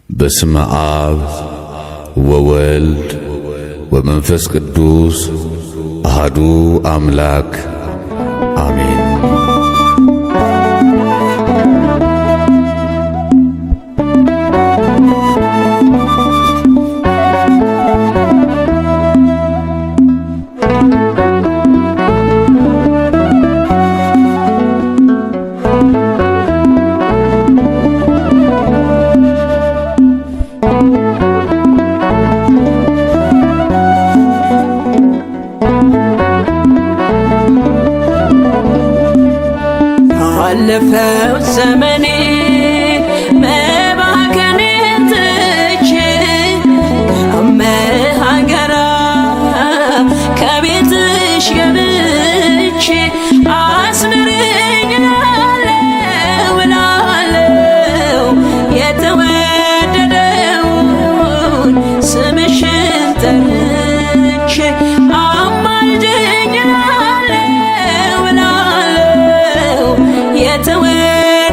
በስመ አብ ወወልድ ወመንፈስ ቅዱስ አሐዱ አምላክ አሜን። ባለፈው ዘመኔ መባከንን ትቼ ከመሃገራ ከቤትሽ ገብቼ አስምሪኝ እላለሁ የተወደደውን ስምሽን ጠርቼ አማልጅኝ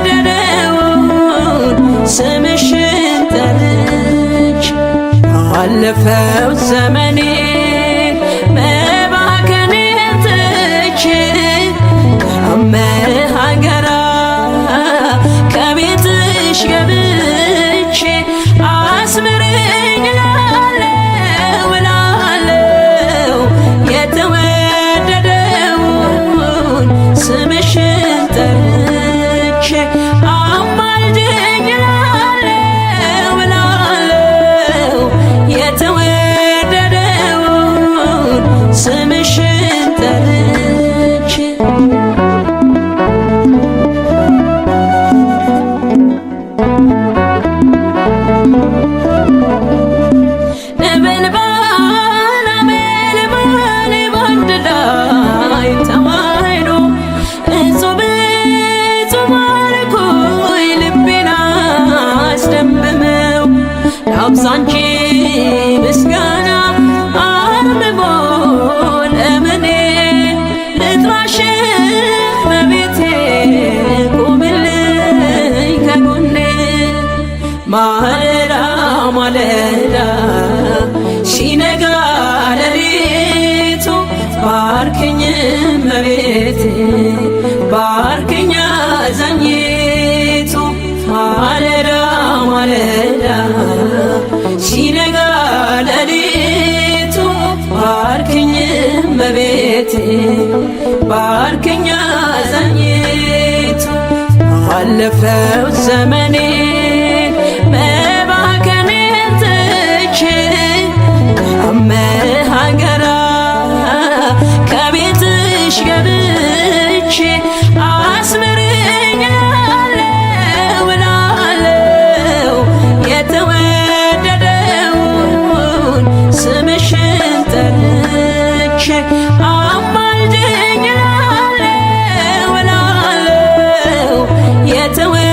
የተወደደውን ስምሽን ጠርቼ ባለፈው ዘመኔ መባከንን ትቼ ከመሃገራ ከቤትሽ ገብቼ አስምሪኝ እላለሁ የተወደደውን ስምሽን ጠርቼ አማልጅኝ እላለሁ የተወደደውን ስምሽን ጠርቼ ነበልባል ነበልባል ባንድ ላይ ተዋህዶ እጹብ እጹብ አልኩኝ ልቤን አስደመመው ላብዛ እንጂ ምስጋና አርምሞ ለምኔ ልጥራሽ እመቤቴ ቁምልኝ ከጎኔ ማለዳ ማለዳ ሲነጋ ሌሊቱ ባርክኝ እመቤቴ ባርክኝ አዛኝቱ ማለዳ ማለዳ ሲነጋ ሌሊቱ ባርክኝ እመቤቴ ባርክኝ አዛኝቱ ባለፈው ዘመኔ መባከንን ትቼ ከመሃገራ ከቤትሽ ገብቼ አስምሪኝ እላለሁ የተወደደውን ስምሽን ጠርቼ አማልጅኝ እላለሁ የተወደደውን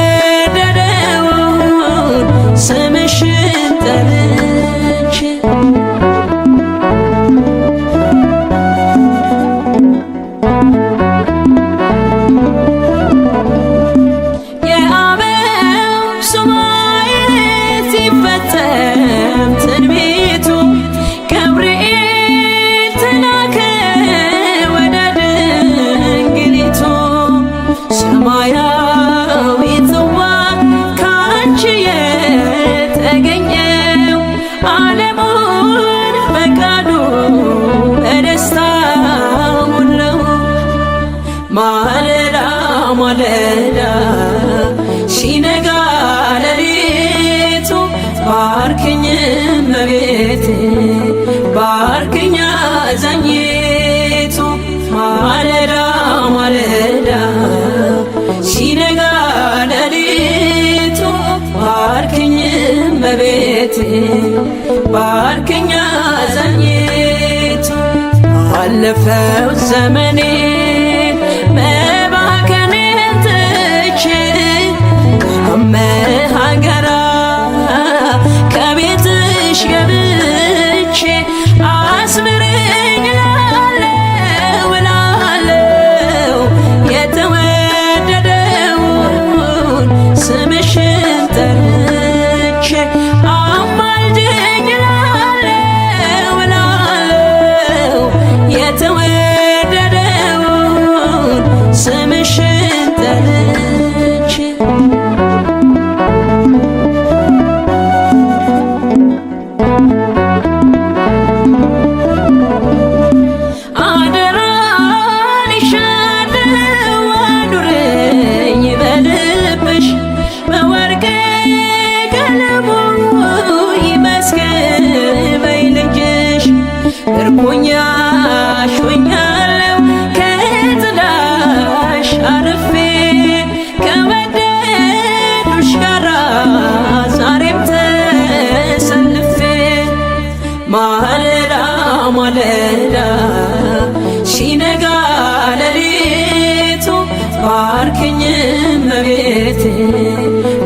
ስምሽን ጠርቼ የአበው ሱባዔ ሲፈጸም ትንቢቱ ገብርኤል ተላከ ወደ ድንግሊቱ ሰማያዊ ጽዋ ካንቺ የተገኘው ዓለሙን በቃሉ በደስታ ሞላው ማለዳ ማለዳ ሲነጋ ሌሊቱ ባርክኝ እመቤቴ ባርክኝ አዛኝቱ ማለዳ ማለዳ ሲነጋ ሌሊቱ ባርክኝ እመቤቴ ባርክኝ አዛኝቱ ባለፈው ዘመኔ መባከንን ትቼ ከመሃገራ ከቤትሽ ገብቼ አስምሪኝ እላለሁ የተወደደውን ስምሽን ጠርቼ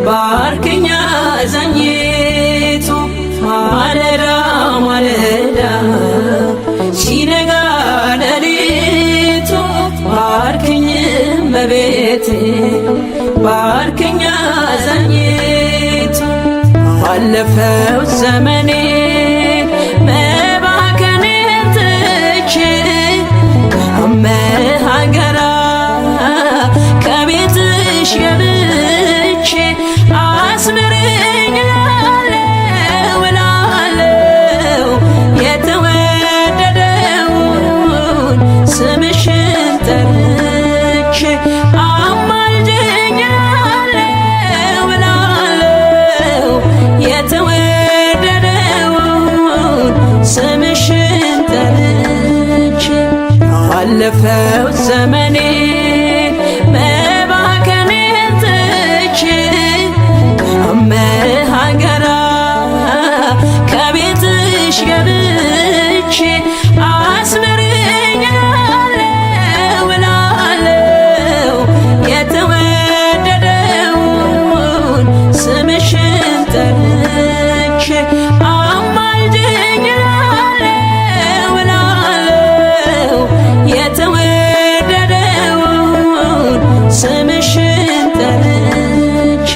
ባርክኛ አዛኝቱ ማለዳ ማለዳ ሲነጋ ሌሊቱ ባርክኝ እመቤቴ ባርክኛ አዛኝቱ ባለፈው ዘመኔ መባከኔን ትቼ ከመሃገራ ከቤትሽ ገብቼ አስምረኝ እላለሁ እላለሁ የተወደደውን ስምሽን ጠርቼ አማልጅኝ እላለሁ እላለሁ የተወደደውን ስምሽን ጠርቼ አለፈው ዘመኔ መባከኔን ትቼ ከመሃገራ ከቤትሽ ገብቼ አስምረኝ እላለሁ እላለሁ የተወደደውን ስምሽን ጠርቼ አማልጅኝ እላለሁ እላለሁ የተወደደውን ስምሽን ጠርቼ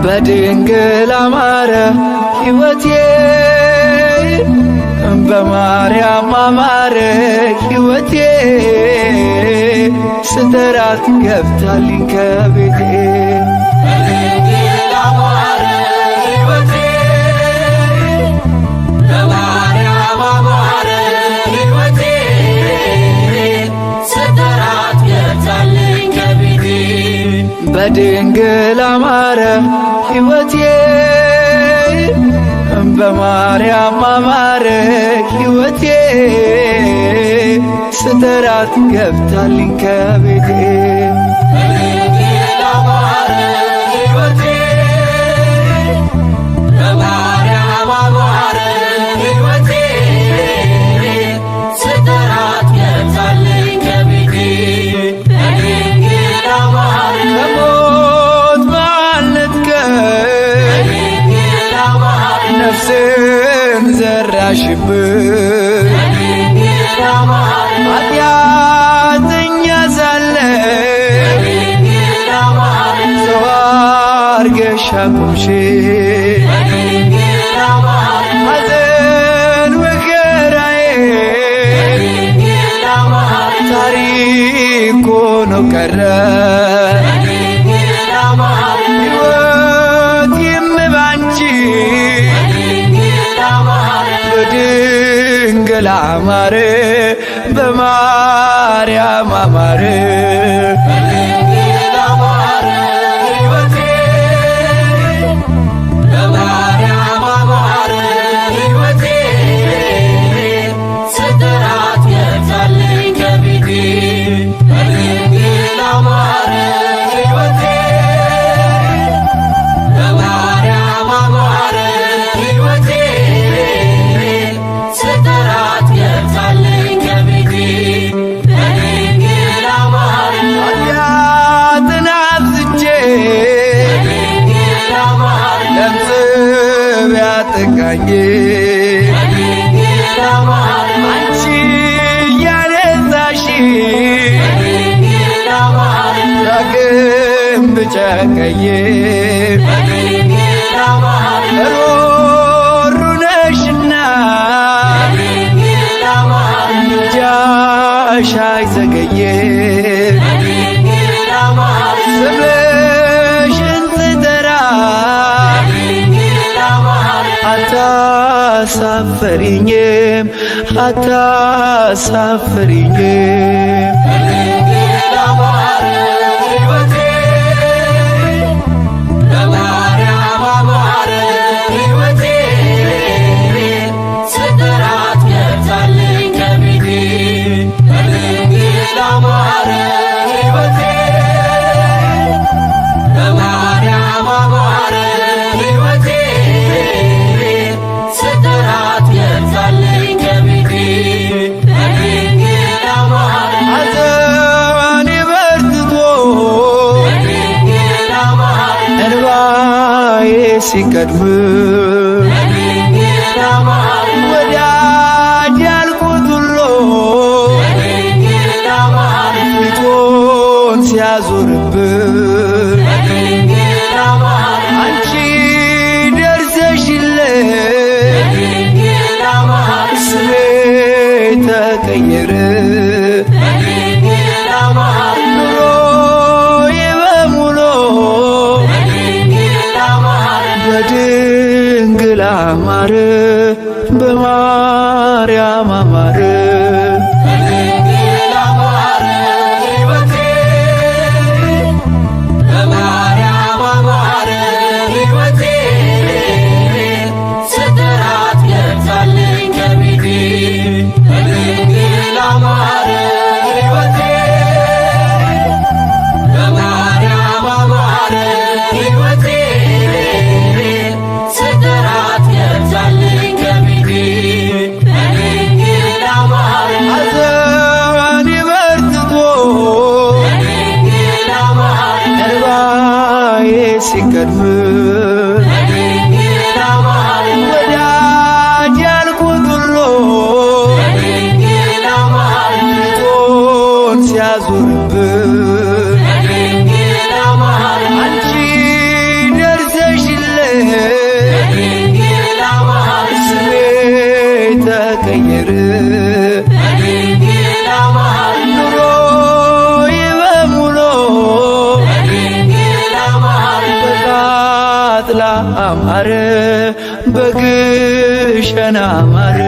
በድንግል አማረ ሕይወቴ በማርያም አማረ ሕይወቴ ስጠራት ገብታልኝ ከቤቴ በድንግል አማረ ሕይወቴ በማርያም አማረ ሕይወቴ ስጠራት ገብታልኝ ከቤቴ በድንግል አማረ ሕይወቴ በማርያም አማረ ሕይወቴ ስጠራት ገብታልኝ ከቤቴ በድንግል አማረ ሕይወቴ በማርያም አማረ ሕይወቴ ስጠራት ገብታልኝ ከቤቴ በድንግል አማረ ከሞት ባልነጥቀኝ ነፍስን ዘራሽብኝ ኃጢአተኛ ሳለሁ ሰው አድርገሽ አቆምሽኝ ሐዘን መከራዬ ታሪክ ሆኖ ቀረ ሕይወቴም ባንቺ በድንግል አማረ በማርያም አማረ በድንግል አማረ ሕይወቴ በማርያም አማረ ሕይወቴ ስጠራት ገብታልኝ ከቤቴ በድንግል አማረ ሕይወቴ በማርያም አማረ ሕይወቴ ስጠራት ገብታልኝ ከቤቴ በድንግል አማረ ኃጢአትን አብዝቼ በድንግል አማረ ለምጽ ቢያጠቃኝ በድንግል አማረ አንቺ ያነሳሽኝ በድንግል አማረ ዳግም ብጨቀኝ በድንግል አማረ ሩሩ ነሽና በድንግል አማረ ምልጃሽ አይዘገይም በድንግል አማረ ስምሽን ስጠራ በድንግል አማረ አታሳፍሪኝም አታሳፍሪኝም በድንግል አማረ ሕይወቴ በማርያም ሲቀድም ወዳጅ ያልኩት ሁሉ ፊቱን ሲያዞርብን አንቺ ደርሰሽልኝ ስሜ ተቀየረ ኑሮዬ በሙሉ በድንግል አማረ በማርያም አማረ ሲቀድም ወዳጅ ያልኩት ሁሉ ፊቱን ሲያዞርብን አንቺ ደርሰሽልኝ ስሜ ተቀየረ ኑሮዬ በሙሉ በቃጥላ አማረ በግሸን አማረ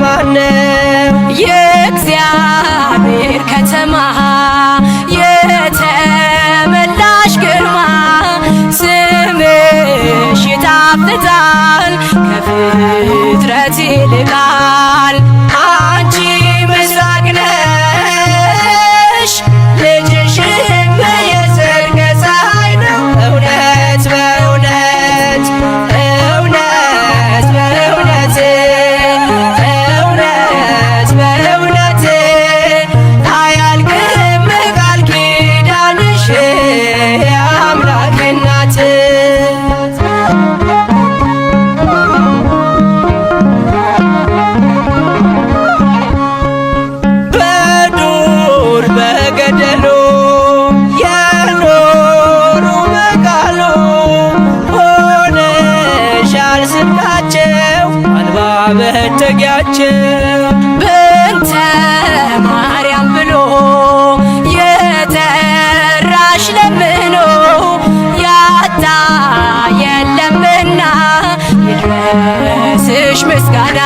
ማነው? የእግዚአብሔር ከተማ የተመላሽ ግርማ ስምሽ ይጣፍጣል ከፍጥረት ይልቃል። አንቺ ምስራቅ ነሽ ልጅሽም የጽድቅ ፀሐይ ነው። እውነት በእውነት እውነት በእውነት እውነት በእውነት አያልቅም ቃል ኪዳንሽ የአምላክ እናት። በዱር በገደሉ የኖሩ በቃሉ ሆነሻል ስንቃቸው አልባ መጠጊያቸው። በእንተ ማርያም ብሎ የጠራሽ ለምኖ ያጣ የለምና ይድረስሽ ምስጋና።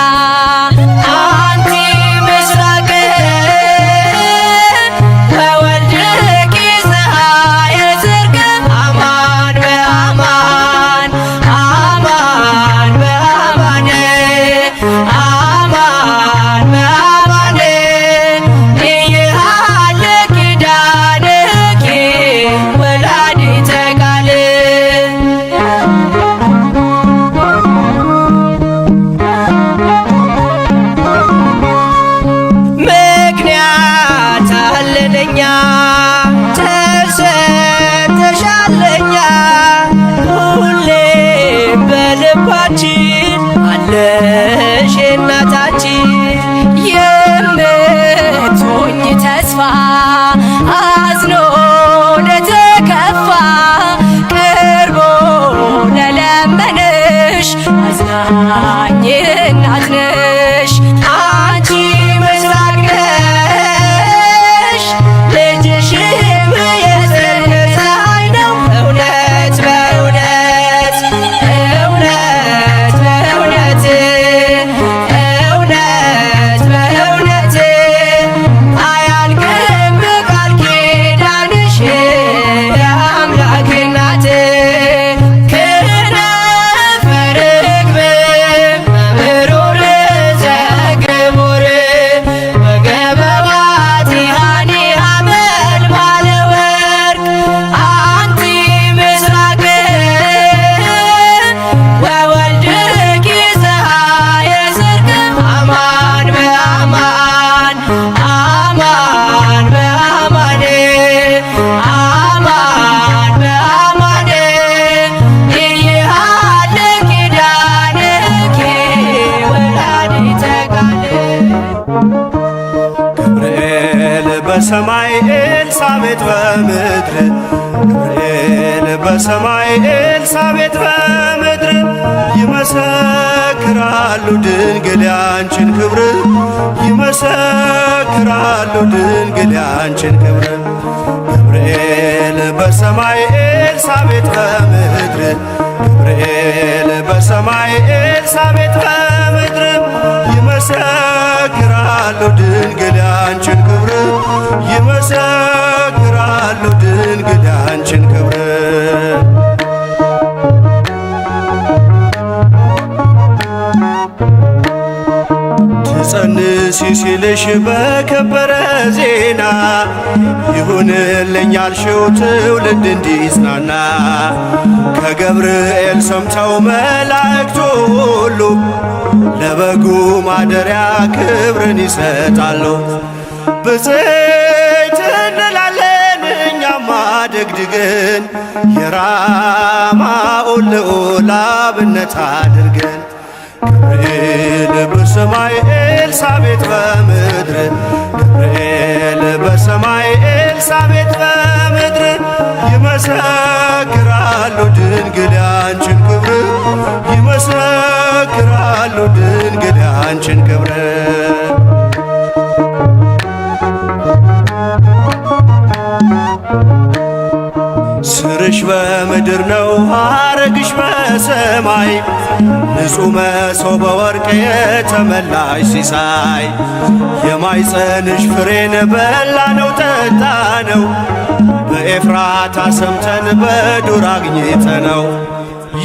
አንቲ ምስራቅ ወወልድኪ ፀሐየ ጽድቅ አማን በአማን አማን በአማን አማን በአማን ይሃለ ኪዳንኪ ወላዲተ ቃል። ምክንያት አለለኛ ተሰጥተሻለኛ ሁሌም በልባችን አለሽ እናታችን። የምትሆኝ ተስፋ አዝኖ ለተከፋ ቀርቦ ለለመነሽ አዝናኝ እናት ነሽ። አንቺ ምስራቅ ነሽ ልጅሽም የጽድቅ ፀሐይ ነው። እውነት በእውነት እውነት በእውነት እውነት በእውነት አያልቅም ቃል ኪዳንሽ የአምላክ እናት። ክነፈ ርግብ በብሩር ዘግቡር ወገበዋቲሃኒ ሐመልማለ ወርቅ አንቲ ምስራቅ ወወልድኪ ፀሐየ ጽድቅ አማን በአማን አማን በአማን አማን በአማን ይሃለ ኪዳንኪ ወላዲተ ቃል። ገብርኤል በሰማይ ኤልሳቤጥ በምድር ገብርኤል በሰማይ ኤልሳቤጥ በምድር ይመሰክራሉ ድንግል ያንቺን ክብር ይመሰክራሉ ድንግል ያንቺን ክብር። ገብርኤል በሰማይ ኤልሳቤጥ በምድር ገብርኤል በሰማይ ኤልሳቤጥ በምድር ይመሰክራሉ ድንግል ያንቺን ክብር ይመሰክራሉ ድንግል ያንቺን ክብር። ትጸንሲ ሲልሽ በከበረ ዜና ይሁንልኝ ያልሽው ትውልድ እንዲጽናና ከገብርኤል ሰምተው መላእክቱ ሁሉ ለበጉ ማደሪያ ክብርን ይሰጣሉ። ብፅዕት እንላለን እኛማ ደግድገን የራማውን ልዑል አብነት አድርገን። ገብርኤል በሰማይ ኤልሳቤጥ በምድር ገብርኤል በሰማይ ኤልሳቤጥ በምድር ይመሰክራሉ ድንግል ያንቺን ክብር ይመሰክራሉ ድንግል ያንቺን ክብር። ዘርሽ በምድር ነው ሐረግሽ በሰማይ ንጹሕ መሶበ ወርቅ የተመላሽ ሲሳይ የማይጸንሽ ፍሬን በላነው ጠጣነው በኤፍራታ ሰምተን በዱር አግኝተነው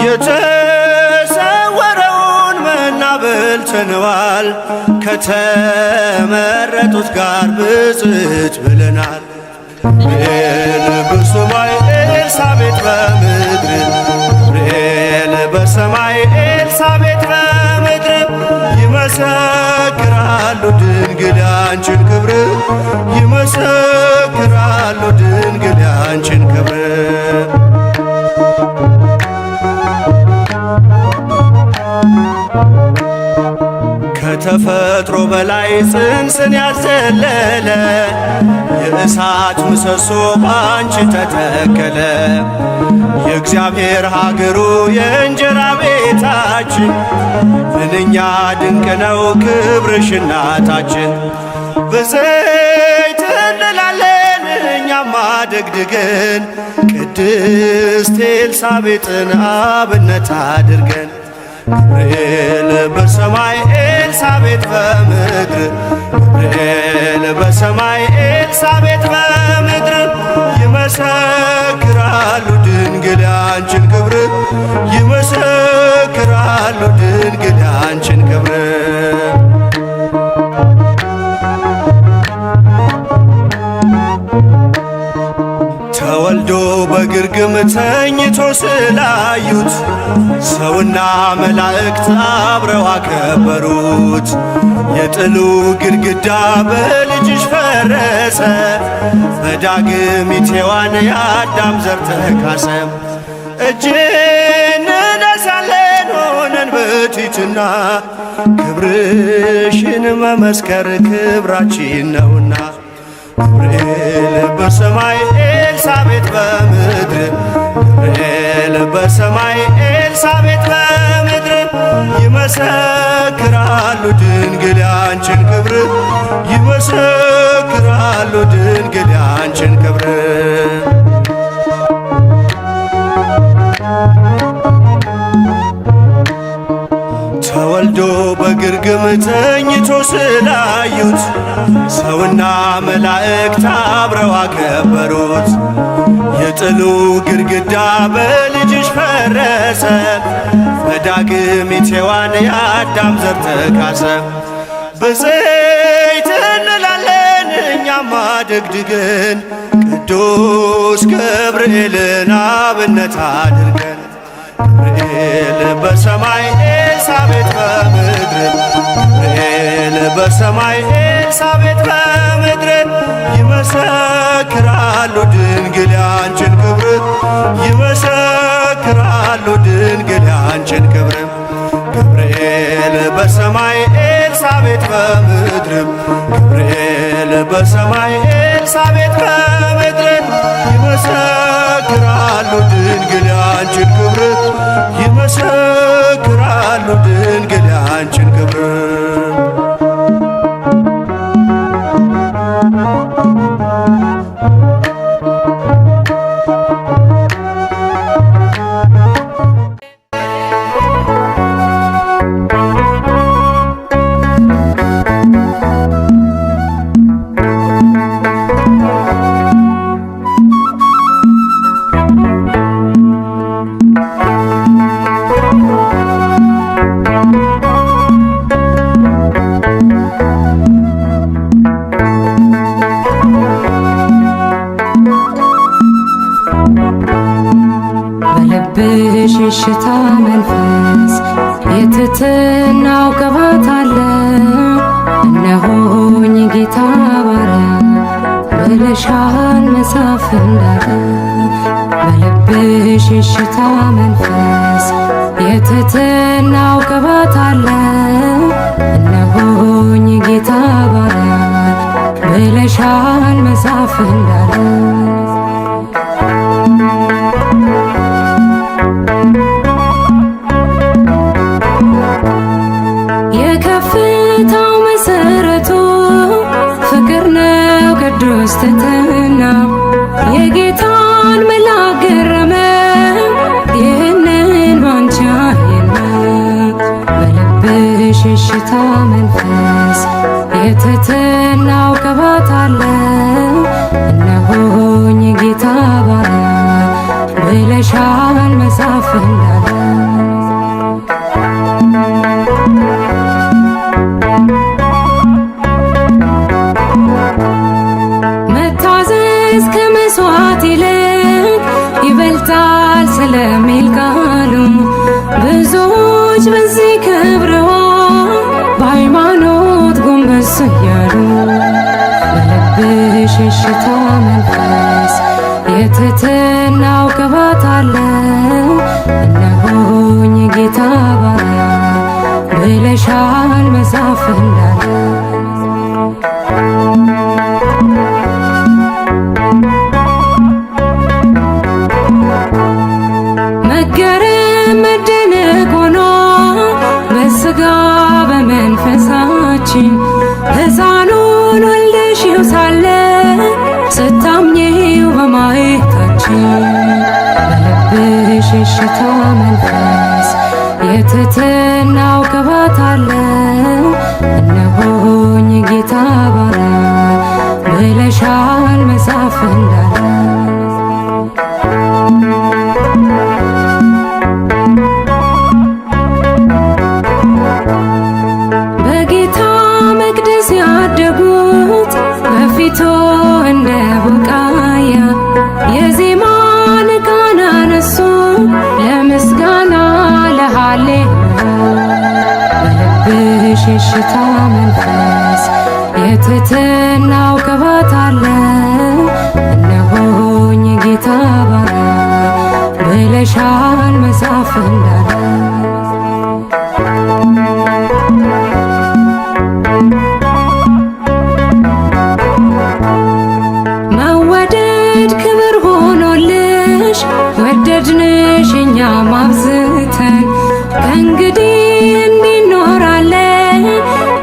የተሰወረውን መና በልተነዋል ከተመረጡት ጋር ብፅዕት ብለናል። ገብርኤል በሰማይ ኤልሳቤጥ በምድር ገብርኤል በሰማይ ኤልሳቤጥ በምድር ይመሰክራሉ ድንግል ያንቺን ክብር ይመሰክራሉ ድንግል ያንቺን ክብር ከተፈጥሮ በላይ ጽንስን ያዘለለ የእሳት ምሰሶ ባንቺ ተተከለ የእግዚአብሔር ሀገሩ የእንጀራ ቤታችን ምንኛ ድንቅ ነው ክብርሽ እናታችን በዘይት እንላለን እኛማ ደግድገን ቅድስት ኤልሳቤጥን አብነት አድርገን ገብርኤል በሰማይ ኤልሳቤጥ በምድር ገብርኤል በሰማይ ኤልሳቤጥ በምድር ይመሰክራሉ ድንግል ያንቺን ክብር ይመሰክራሉ ድንግል ያንቺን ክብር ተወልዶ በግርግም ተኝቶ ስላዩት ሰውና መላእክት አብረው አከበሩት። የጥሉ ግድግዳ በልጅሽ ፈረሰ በዳግሚት ሔዋን የአዳም ዘር ተካሰ። እጅ እንነሳለን ሆነን በትሕትና ክብርሽን መመስከር ክብራችን ነውና ገብርኤል በሰማይ ኤልሳቤጥ በምድር ገብርኤል በሰማይ ኤልሳቤጥ በምድር ይመሰክራሉ ድንግል ያንቺን ክብር ይመሰክራሉ ድንግል ያንቺን ክብር ተወልዶ በግርግም ተኝቶ ስላዩት ሰውና መላእክት አብረው አከበሩት። የጥሉ ግድግዳ በልጅሽ ፈረሰ በዳግሚት ሔዋን የአዳም ዘር ተካሰ። በዘይት እንላለን እኛማ ደግድገን ቅዱስ ገብርኤልን አብነት አድርገን ገብርኤል በሰማይ ኤልሳቤጥ በምድር ገብርኤል በሰማይ ኤልሳቤጥ በምድር ይመሰክራሉ ድንግል ያንቺን ክብር ይመሰክራሉ ድንግል ያንቺን ክብር ገብርኤል በሰማይ ኤልሳቤጥ በምድር ገብርኤል በሰማይ ኤልሳቤጥ በምድር ይመሰክራሉ ድንግል ያንቺን ክብር ይመሰክራሉ ድንግል ያንቺን ክብር የሽታ መንፈስ የትሕትናው ቅባት አለ። እነሆኝ ጌታ ባሪያ ብለሻል መጽሐፍ እንዳለ በልብሽ የሽታ መንፈስ የትሕትናው ቅባት አለ። እነሆኝ ጌታ ባሪያ ብለሻል መጽሐፍ እንዳለ የከፍታው መሰረቱ ፍቅር ነው ቅዱስ ትሕትና የጌታን መልአክ ገረመ በሽታ መንፈስ የትሕትናው ቅባት አለው። እነሆኝ ጌታ ባሪያ ብለሻል መጽሐፍ እንዳለ መታዘዝ ከመሥዋዕት ይልቅ ይበልጣል ስለሚል ቃሉ ብዙዎች በዚህ ከብረዋል በሃይማኖት ጎንበስ እያሉ። በልብሽ የሽታ መንፈስ የትሕትናው ቅባት አለው። እነሆኝ ጌታ ባሪያ ብለሻል መጽሐፍ እንዳለ መገረም መደነቅ ሆኖ በሥጋ በመንፈሳችን ሕፃኑን ወልደሽው ሳለ ስታምኚው በማየታችን። በልብሽ የሽታ መንፈስ የትሕትናው ቅባት አለው። እነሆኝ ጌታ ባሪያ ብለሻል መጽሐፍ እንዳለ በጌታ መቅደስ ያደጉት በፊቱ እንደ ቡቃያ የዜማን ቃና ነሱ ለምስጋና ለሃሌሉያ። በልብሽ የሽታ መንፈስ የትሕትናው ቅባት አለው። እነሆኝ ጌታ ባሪያ ብለሻል መጽሐፍ እንዳለ መወደድ ክብር ሆኖልሽ ወደድንሽ እኛም አብዝተን ከእንግዲህ እንዲኖራለን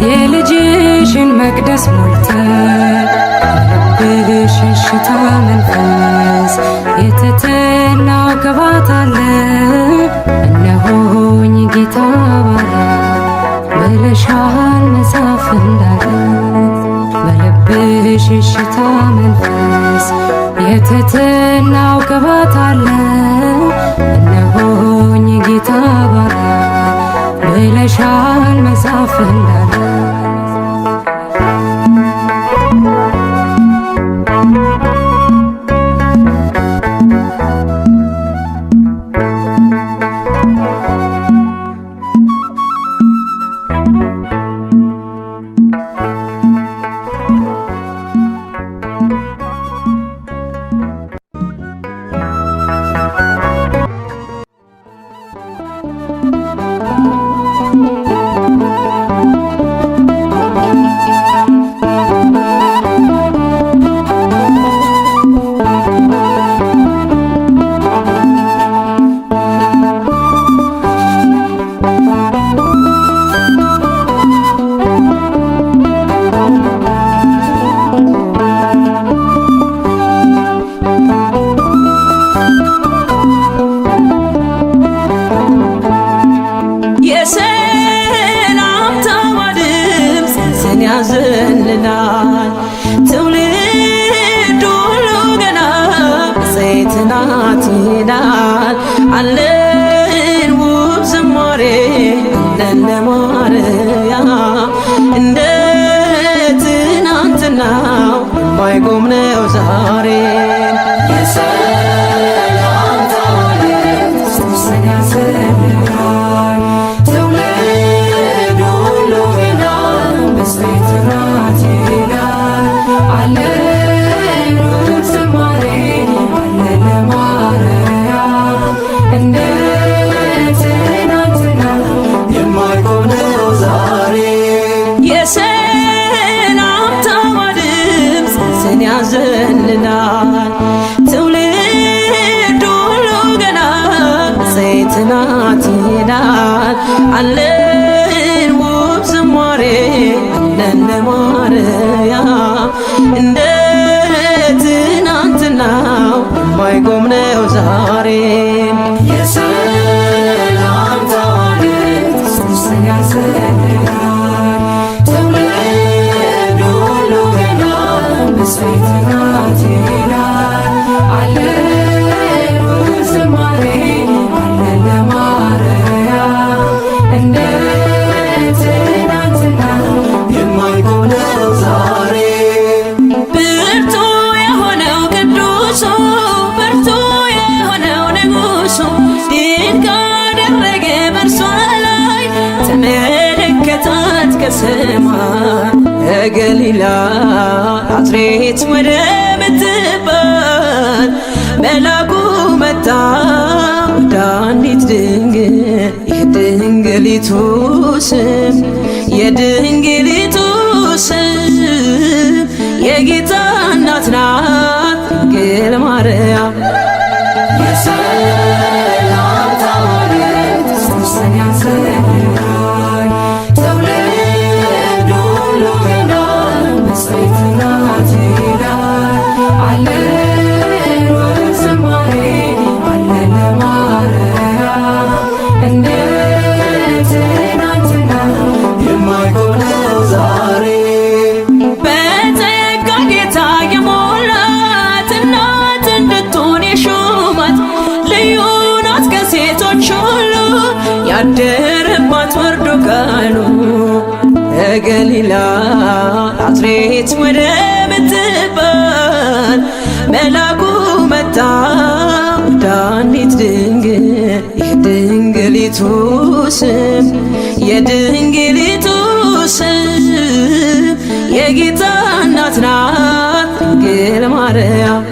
የልጅሽን መቅደስ ሞልተን። በልብሽ የሽታ መንፈስ የትሕትናው ቅባት አለው። እነሆኝ ጌታ ባሪያ ብለሻል መጽሐፍ እንዳለ። በልብሽ የሽታ መንፈስ የትሕትናው ቅባት አለው። እነሆኝ ጌታ ባሪያ ብለሻል መጽሐፍ እንዳለ ያዘልናል ትውልድ ሁሉ ገና ዘይትናት ይላል አለን ውብ ዝማሬ ለማርያም እንደ ትናንትናው የማይቆም ነው ዛሬ የሰላም ታዋለት ሱስን ያዘልናል ትውልድ ሁሉ ገና ዘይትናት ይላል አለን ውብ ዝማሬ ለማርያም እንደ ትናንትናው የማይቆም ነው ዛሬ የሰላምታዋ ድምፅ ስን ያዘልናል ትውልድ ሁሉ ገና ዘይትናት ይላል አለን ውብ ዝማሬ ለማርያም እንደ ትናንትናው የማይቆም ነው ዛሬ የሰላምታዋ ድምፅ ሱስን ያዘልናል ከገሊላ ናዝሬት ወደ ምትባል መልአኩ መጣ ወደ አንዲት ድንግል የድንግሊቱ ስም የድንግሊቱ ስም የጌታ እናት ናት ድንግል ማርያም። የሰላምታ ማርያም ሶስተኛ ሰማይ ትውልድ ሁሉ ገና መስዋዕት ናት ይላል አለን ወዝማሬ አለን ለማርያም እንደ ትናንትና የማይሆነው ዛሬ በጸጋ ጌታ የሞላት እናት እንድትሆን የሾማት ልዩ ናት ከሴቶች ሁሉ ያደረባት ወርዶ ቃሉ ከገሊላ ናዝሬት ወደ ምትባል መልአኩ መጣ ወደ አንዲት ድንግል የድንግሊቱ ስም የድንግሊቱ ስም የጌታ እናት ናት ድንግል ማርያም።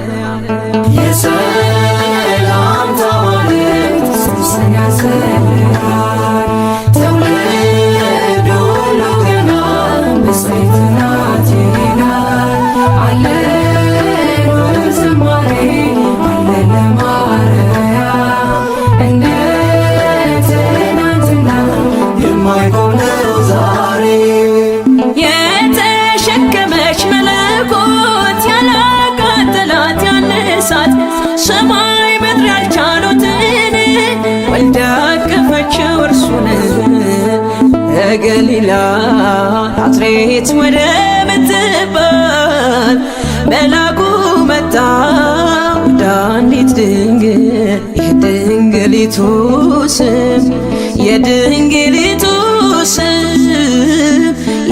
የሰላምታ ማርያም ሶስተኛ ሰማይ ትውልድ ሁሉ ገና መስዋዕት ናት ይላል አለን ወዝማሬ አለን ለማርያም እንደ ትናንትና የማይሆነው ዛሬ የተሸከመች መለኮት ያላቃጠላት ያነሳት ሰማይ ምድር ያልቻሉትን ወልዳ አቀፈችው እርሱን ከገሊላ ናዝሬት ወደ ምትባል መልአኩ መጣ ወደ አንዲት ድንግል የድንግሊቱ ስም የድንግሊቱ ስም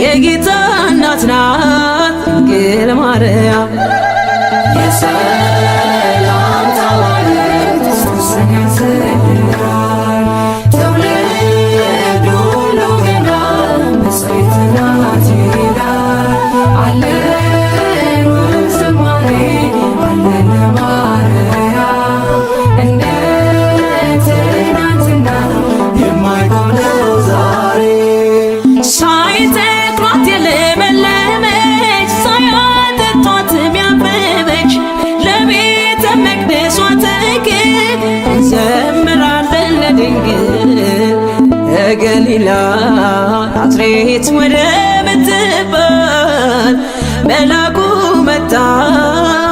የጌታ እናት ናት ድንግል ማርያም። የሰላምታ ማርያም ሶስተኛ ሰማይ ትውልድ ሁሉ ገና መስዋዕት ናት ይላል አለን ወዝማሬ አለን ለማርያም እንደ ትናንትና የማይሆነው ዛሬ ሳይተክሏት የለመለመች ሳያጠጧት ያበበች ለቤተ መቅደሷ ተክል እንዘምራለን ለድንግል ከገሊላ ናዝሬት ወደ ምትባል መልአኩ መጣ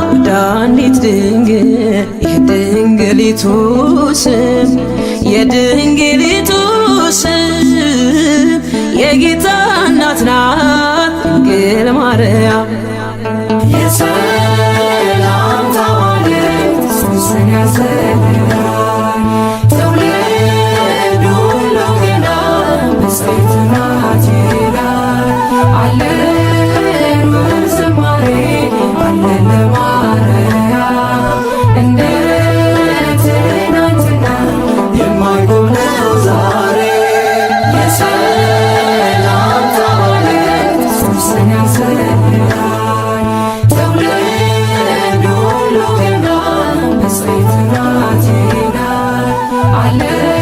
ወደ አንዲት ድንግል የድንግሊቱ ስም የድንግሊቱ ስም የጌታ እናት ናት ድንግል ማርያም። የሰላምታ ማርያም ሶስተኛ ሰማይ ትውልድ ሁሉ ገና መስዋዕት ናት ይላል አለን ወዝማሬ አለን ለማርያም እንደ ትናንትና የማይሆነው ዛሬ የሰላምታ ማርያም ሶስተኛ ሰማይ ትውልድ ሁሉ ገና መስዋዕት ናት ይላል አለን